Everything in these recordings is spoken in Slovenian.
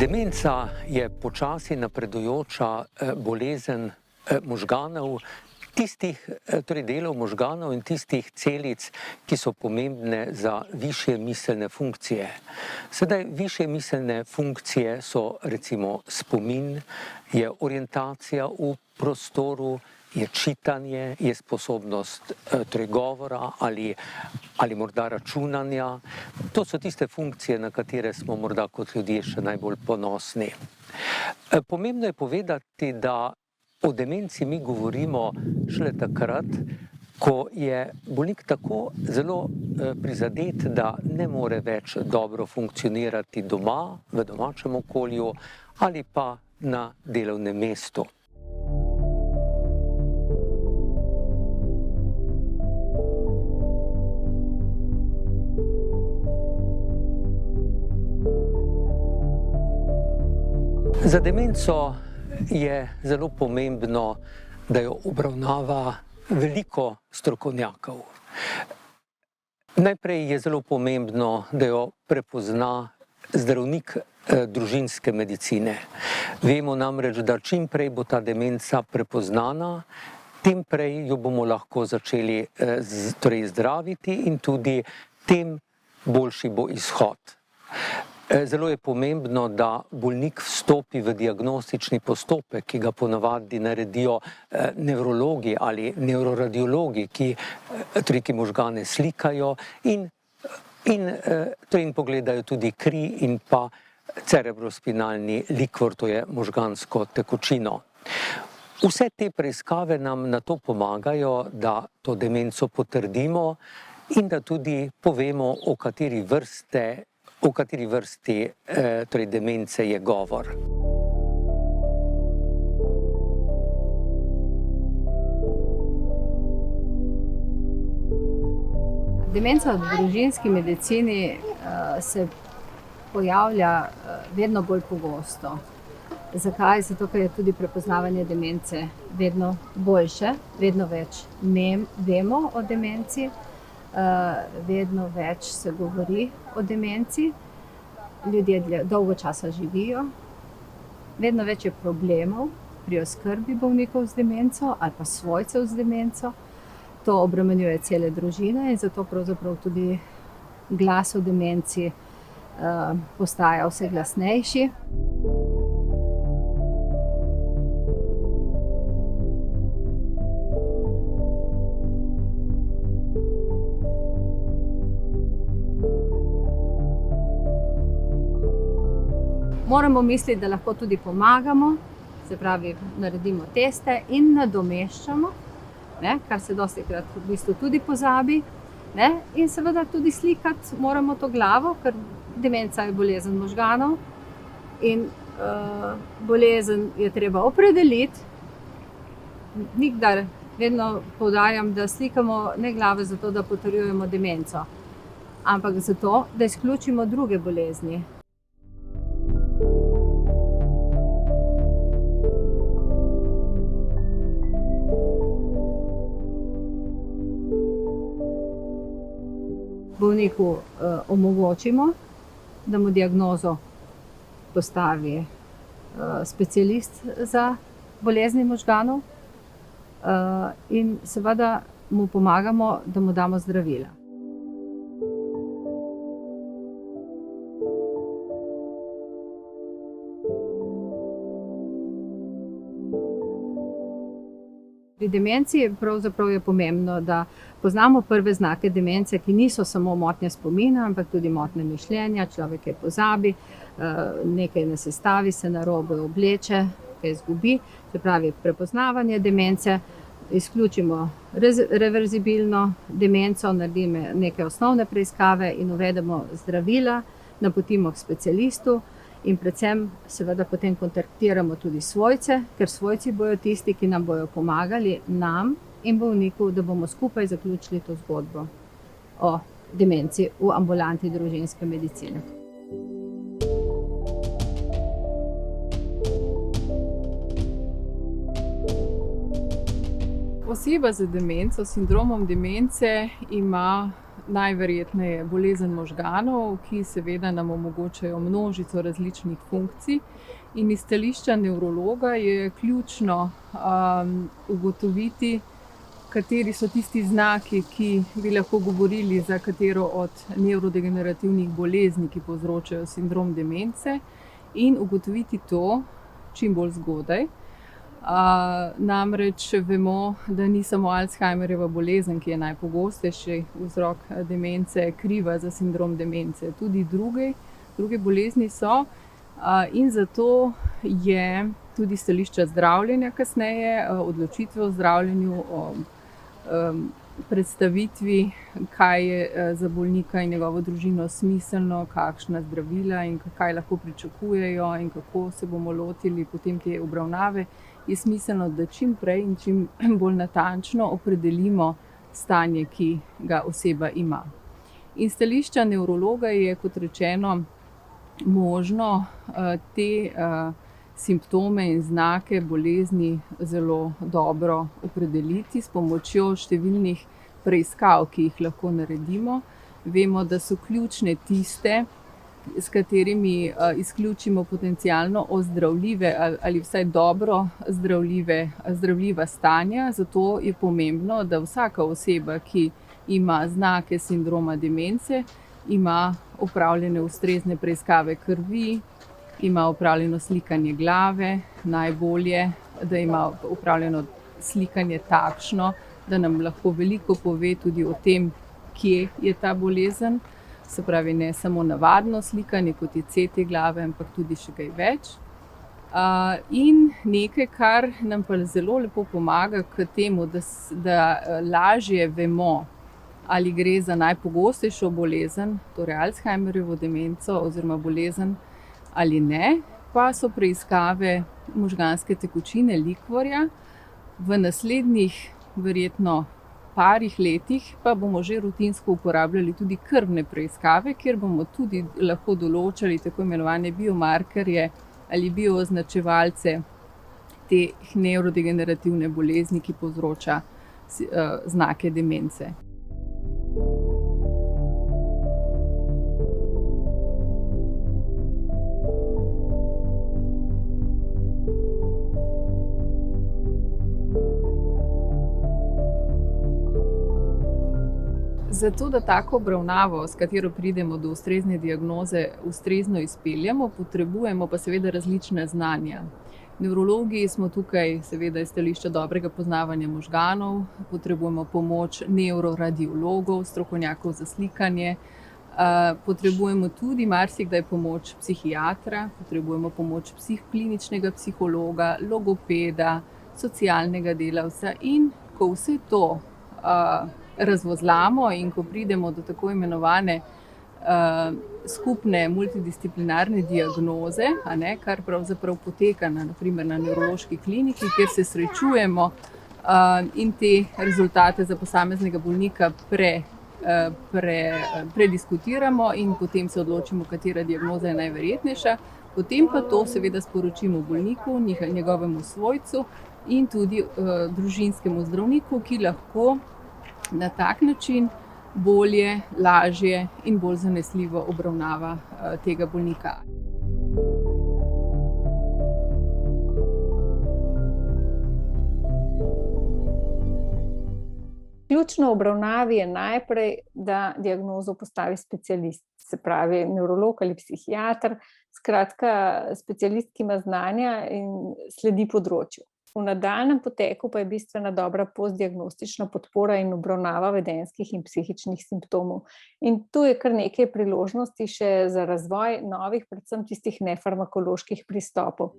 Demenca je počasi napredujoča bolezen možganov, torej delov možganov in tistih celic, ki so pomembne za višje miselne funkcije. Sedaj, višje miselne funkcije so recimo spomin, je orientacija v prostoru, je čitanje, je sposobnost torej govora ali morda računanja. To so tiste funkcije, na katere smo morda kot ljudje še najbolj ponosni. Pomembno je povedati, da o demenci mi govorimo šele takrat, ko je bolnik tako zelo prizadet, da ne more več dobro funkcionirati doma, v domačem okolju ali pa na delovnem mestu. Za demenco je zelo pomembno, da jo obravnava veliko strokovnjakov. Najprej je zelo pomembno, da jo prepozna zdravnik družinske medicine. Vemo namreč, da čim prej bo ta demenca prepoznana, tem prej jo bomo lahko začeli zdraviti in tudi tem boljši bo izhod. Zelo je pomembno, da bolnik vstopi v diagnostični postopek, ki ga ponavadi naredijo nevrologi ali nevroradiologi, ki možgane slikajo in pogledajo tudi kri in pa cerebrospinalni likvor, to je možgansko tekočino. Vse te preiskave nam na to pomagajo, da to demenco potrdimo in da tudi povemo, o kateri vrsti demence je govor. Demenca v družinski medicini se pojavlja vedno bolj pogosto. Zakaj? Zato, ker je tudi prepoznavanje demence vedno boljše, vedno več vemo o demenci. Vedno več se govori o demenci, ljudje dolgo časa živijo, vedno več je problemov pri oskrbi bolnikov z demenco ali pa svojcev z demenco. To obremenjuje cele družine in zato pravzaprav tudi glas o demenci postaja vse glasnejši. Moramo misliti, da lahko tudi pomagamo, se pravi, naredimo teste in nadomeščamo, kar se dostikrat v bistvu tudi pozabi. In seveda tudi slikati moramo to glavo, ker demenca je bolezen možganov in bolezen je treba opredeliti. Nikdar vedno poudarjam, da slikamo ne glave zato, da potrjujemo demenco, ampak zato, da izključimo druge bolezni. Bolniku omogočimo, da mu diagnozo postavi specialist za bolezni možganov in seveda mu pomagamo, da mu damo zdravila. Pri demenci pravzaprav je pomembno, da poznamo prve znake demence, ki niso samo motnje spomina, ampak tudi motnje mišljenja, človek je pozabi, nekaj ne sestavi, se narobe obleče, kaj izgubi. Se pravi, prepoznavanje demence, izključimo reverzibilno demenco, naredimo neke osnovne preiskave in uvedemo zdravila, napotimo k specialistu. In predvsem seveda potem kontaktiramo tudi svojce, ker svojci bojo tisti, ki nam bojo pomagali, nam in bolniku, da bomo skupaj zaključili to zgodbo o demenci v ambulanti družinske medicine. Oseba z demenco, sindromom demence ima najverjetneje bolezen možganov, ki seveda nam omogočajo množico različnih funkcij. In iz stališča nevrologa je ključno ugotoviti, kateri so tisti znaki, ki bi lahko govorili za katero od nevrodegenerativnih bolezni, ki povzročajo sindrom demence, in ugotoviti to čim bolj zgodaj. Namreč vemo, da ni samo Alzheimerjeva bolezen, ki je najpogostejši vzrok demence, kriva za sindrom demence. Tudi druge bolezni so, in zato je tudi stališča zdravljenja kasneje, odločitve o zdravljenju, o predstavitvi, kaj je za bolnika in njegovo družino smiselno, kakšna zdravila in kaj lahko pričakujejo in kako se bomo lotili potem te obravnave, je smiselno, da čim prej in čim bolj natančno opredelimo stanje, ki ga oseba ima. In stališča nevrologa je, kot rečeno, možno te simptome in znake bolezni zelo dobro opredeliti s pomočjo številnih preiskav, ki jih lahko naredimo. Vemo, da so ključne tiste, s katerimi izključimo potencialno ozdravljive ali vsaj dobro zdravljiva stanja. Zato je pomembno, da vsaka oseba, ki ima znake sindroma demence, ima opravljene ustrezne preiskave krvi, ima opravljeno slikanje glave, najbolje, da ima opravljeno slikanje takšno, da nam lahko veliko pove tudi o tem, kje je ta bolezen. Se pravi, ne samo navadno slikanje, kot je CT glave, ampak tudi še kaj več. In nekaj, kar nam pa zelo lepo pomaga k temu, da lažje vemo, ali gre za najpogostejšo bolezen, torej Alzheimerjevo demenco oziroma bolezen ali ne, pa so preiskave možganske tekočine, likvorja. V naslednjih verjetno parih letih pa bomo že rutinsko uporabljali tudi krvne preiskave, kjer bomo tudi lahko določali tako imenovane biomarkerje ali biooznačevalce te nevrodegenerativne bolezni, ki povzroča znake demence. Zato, da tako obravnavo, s katero pridemo do ustrezne diagnoze, ustrezno izpeljemo, potrebujemo pa seveda različna znanja. Nevrologi smo tukaj seveda iz stališča dobrega poznavanja možganov, potrebujemo pomoč nevroradiologov, strokovnjakov za slikanje, potrebujemo tudi marsikdaj pomoč psihiatra, potrebujemo pomoč kliničnega psihologa, logopeda, socialnega delavca, in ko vse to razvozlamo in ko pridemo do tako imenovane skupne multidisciplinarne diagnoze, kar pravzaprav poteka na primer na nevrološki kliniki, kjer se srečujemo in te rezultate za posameznega bolnika prediskutiramo in potem se odločimo, katera diagnoza je najverjetnejša. Potem pa to seveda sporočimo bolniku, njegovemu svojcu in tudi družinskemu zdravniku, ki lahko na tak način bolje, lažje in bolj zanesljivo obravnava tega bolnika. Ključno v obravnavi je najprej, da diagnozo postavi specialist, se pravi nevrolog ali psihiater, skratka specialist, ki ima znanja in sledi področju. V nadaljnjem poteku pa je bistvena dobra postdiagnostična podpora in obravnava vedenjskih in psihičnih simptomov. In tu je kar nekaj priložnosti še za razvoj novih, predvsem tistih nefarmakoloških pristopov.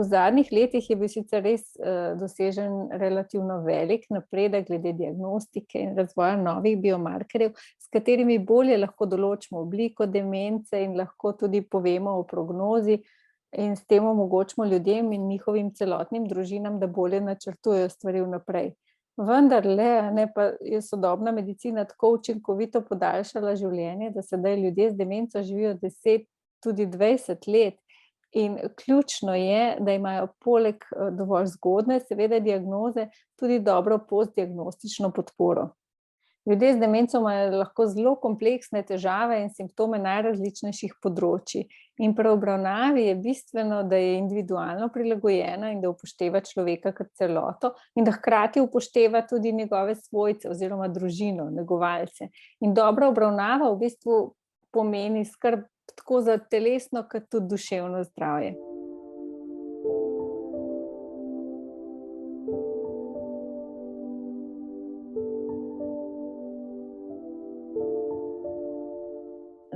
V zadnjih letih je bil sicer res dosežen relativno velik napredek glede diagnostike in razvoja novih biomarkerjev, s katerimi bolje lahko določimo obliko demence in lahko tudi povemo o prognozi in s tem omogočimo ljudem in njihovim celotnim družinam, da bolje načrtujejo stvari vnaprej. Vendarle pa je sodobna medicina tako učinkovito podaljšala življenje, da sedaj ljudje z demenco živijo 10 tudi 20 let. In ključno je, da imajo poleg dovolj zgodne, seveda, diagnoze, tudi dobro postdiagnostično podporo. Ljudje z demenco imajo lahko zelo kompleksne težave in simptome najrazličnejših področij. In pri obravnavi je bistveno, da je individualno prilagojena in da upošteva človeka kot celoto in da hkrati upošteva tudi njegove svojce oziroma družino, negovalce. In dobra obravnava v bistvu pomeni skrb tako za telesno, kot tudi duševno zdravje.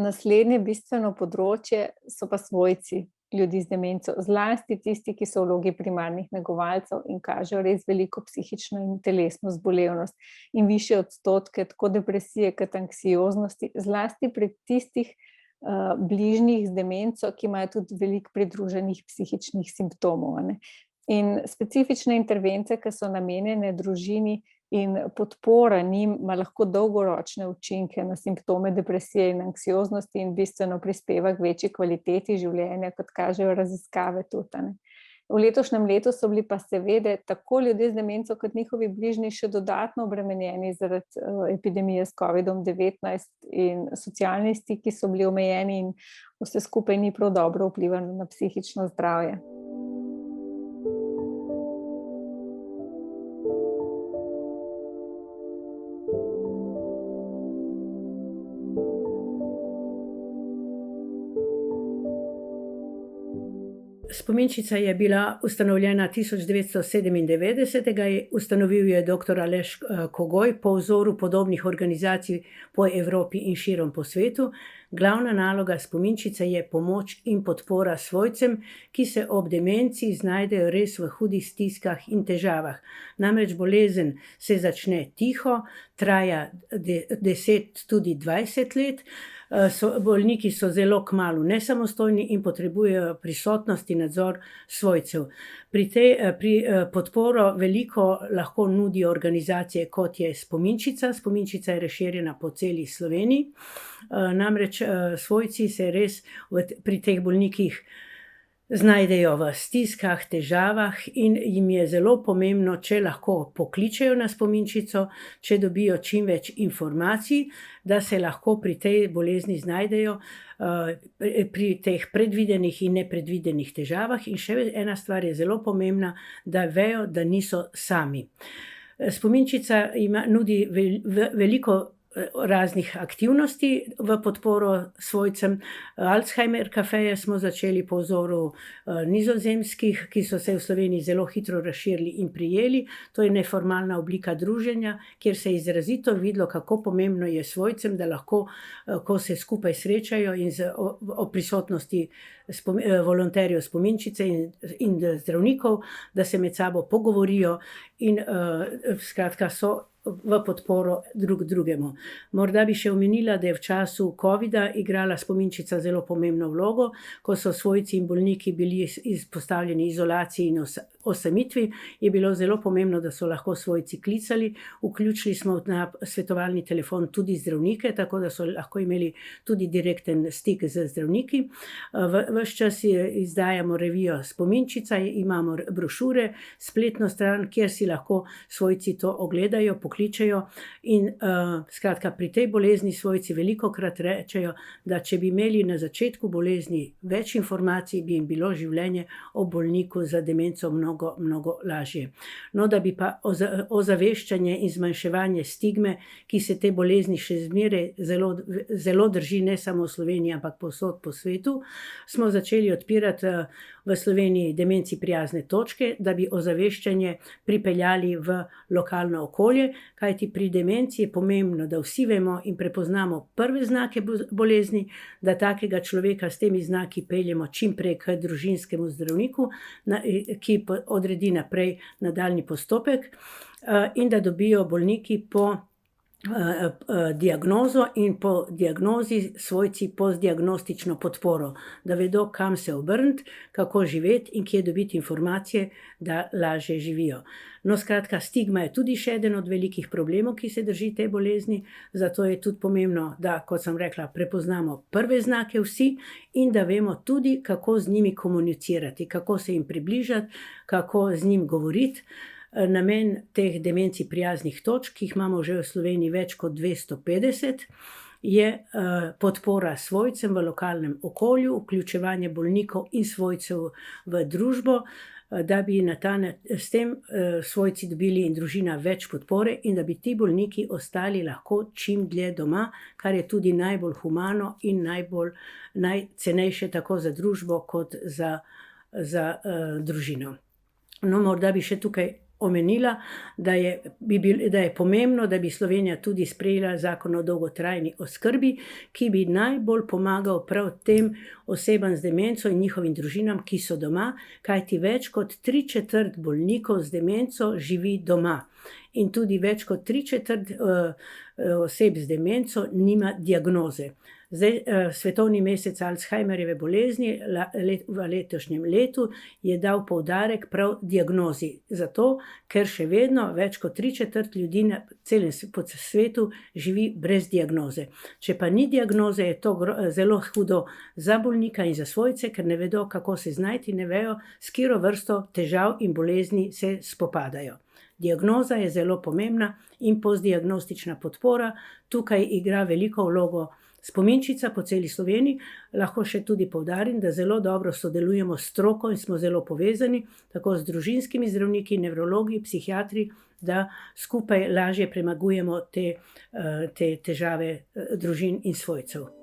Naslednje bistveno področje so pa svojci ljudi z demenco, zlasti tisti, ki so v vlogi primarnih negovalcev in kažejo res veliko psihično in telesno zbolevnost in višje odstotke tako depresije kot anksioznosti, zlasti pri tistih bližnjih z demenco, ki imajo tudi veliko pridruženih psihičnih simptomov, ne. In specifične intervencije, ki so namenjene družini in podpora njim, ima lahko dolgoročne učinke na simptome depresije in anksioznosti in bistveno prispeva k večji kvaliteti življenja, kot kažejo raziskave tudi, ne. V letošnjem letu so bili pa seveda tako ljudje z demenco kot njihovi bližnji še dodatno obremenjeni zaradi epidemije s COVID-19 in socialni stiki so bili omejeni in vse skupaj ni prav dobro vplivalo na psihično zdravje. Spominčica je bila ustanovljena 1997, ustanovil je dr. Aleš Kogoj po vzoru podobnih organizacij po Evropi in širom po svetu. Glavna naloga spominčice je pomoč in podpora svojcem, ki se ob demenciji znajdejo res v hudih stiskah in težavah. Namreč bolezen se začne tiho, traja 10, tudi 20 let. Bolniki so zelo kmalu nesamostojni in potrebujejo prisotnost in nadzor svojcev. Pri podporo veliko lahko nudijo organizacije, kot je Spominčica. Spominčica je razširjena po celi Sloveniji. Namreč svojci se res pri teh bolnikih znajdejo v stiskah, težavah in jim je zelo pomembno, če lahko pokličejo na Spominčico, če dobijo čim več informacij, da se lahko pri tej bolezni znajdejo pri teh predvidenih in nepredvidenih težavah. In še ena stvar je zelo pomembna, da vejo, da niso sami. Spominčica nudi veliko raznih aktivnosti v podporo svojcem. Alzheimer kafeje smo začeli po vzoru nizozemskih, ki so se v Sloveniji zelo hitro razširili in prijeli. To je neformalna oblika druženja, kjer se je izrazito videlo, kako pomembno je svojcem, da lahko, ko se skupaj srečajo in o prisotnosti volonterjev Spominčice in zdravnikov, da se med sabo pogovorijo in skratka so v podporo drug drugemu. Morda bi še omenila, da je v času covida igrala Spominčica zelo pomembno vlogo, ko so svojci in bolniki bili izpostavljeni izolaciji in osamitvi, je bilo zelo pomembno, da so lahko svojci klicali. Vključili smo na svetovalni telefon tudi zdravnike, tako da so lahko imeli tudi direkten stik z zdravniki. Ves čas izdajamo revijo Spominčica, imamo brošure, spletno stran, kjer si lahko svojci to ogledajo, pokličejo in skratka pri tej bolezni svojci velikokrat rečejo, da če bi imeli na začetku bolezni več informacij, bi jim bilo življenje ob bolniku za demenco mnogo lažje. No, da bi pa ozaveščanje in zmanjševanje stigme, ki se te bolezni še zmeraj zelo drži, ne samo v Sloveniji, ampak povsod po svetu, smo začeli odpirati v Sloveniji demenci prijazne točke, da bi ozaveščanje pripeljali v lokalno okolje, kajti pri demenci je pomembno, da vsi vemo in prepoznamo prve znake bolezni, da takega človeka s temi znaki peljemo čim prej k družinskemu zdravniku, ki odredi naprej nadaljnji postopek in da dobijo bolniki po diagnozo in po diagnozi svojci postdiagnostično podporo, da vedo, kam se obrniti, kako živeti in kje dobiti informacije, da lažje živijo. No, skratka, stigma je tudi še eden od velikih problemov, ki se drži te bolezni, zato je tudi pomembno, da, kot sem rekla, prepoznamo prve znake vsi in da vemo tudi, kako z njimi komunicirati, kako se jim približati, kako z njim govoriti. Namen teh demencij prijaznih točk, ki jih imamo že v Sloveniji več kot 250, je podpora svojcem v lokalnem okolju, vključevanje bolnikov in svojcev v družbo, da bi s tem svojci dobili in družina več podpore in da bi ti bolniki ostali lahko čim dlje doma, kar je tudi najbolj humano in najcenejše tako za družbo kot za družino. No, morda bi še tukaj omenila, da je pomembno, da bi Slovenija tudi sprejela zakon o dolgotrajni oskrbi, ki bi najbolj pomagal prav tem osebam z demenco in njihovim družinam, ki so doma, kajti več kot 3/4 bolnikov z demenco živi doma. In tudi več kot 3/4 oseb z demenco nima diagnoze. Zdaj, svetovni mesec Alzheimerjeve bolezni v letošnjem letu je dal poudarek prav diagnozi. Zato, ker še vedno več kot 3/4 ljudi na celem svetu živi brez diagnoze. Če pa ni diagnoze, je to zelo hudo za bolnika in za svojce, ker ne vedo, kako se znajti, ne vejo, s katero vrsto težav in bolezni se spopadajo. Diagnoza je zelo pomembna in postdiagnostična podpora. Tukaj igra veliko vlogo spominčica po celi Sloveniji. Lahko še tudi poudarim, da zelo dobro sodelujemo s stroko in smo zelo povezani, tako z družinskimi zdravniki, nevrologi, psihiatri, da skupaj lažje premagujemo te težave družin in svojcev.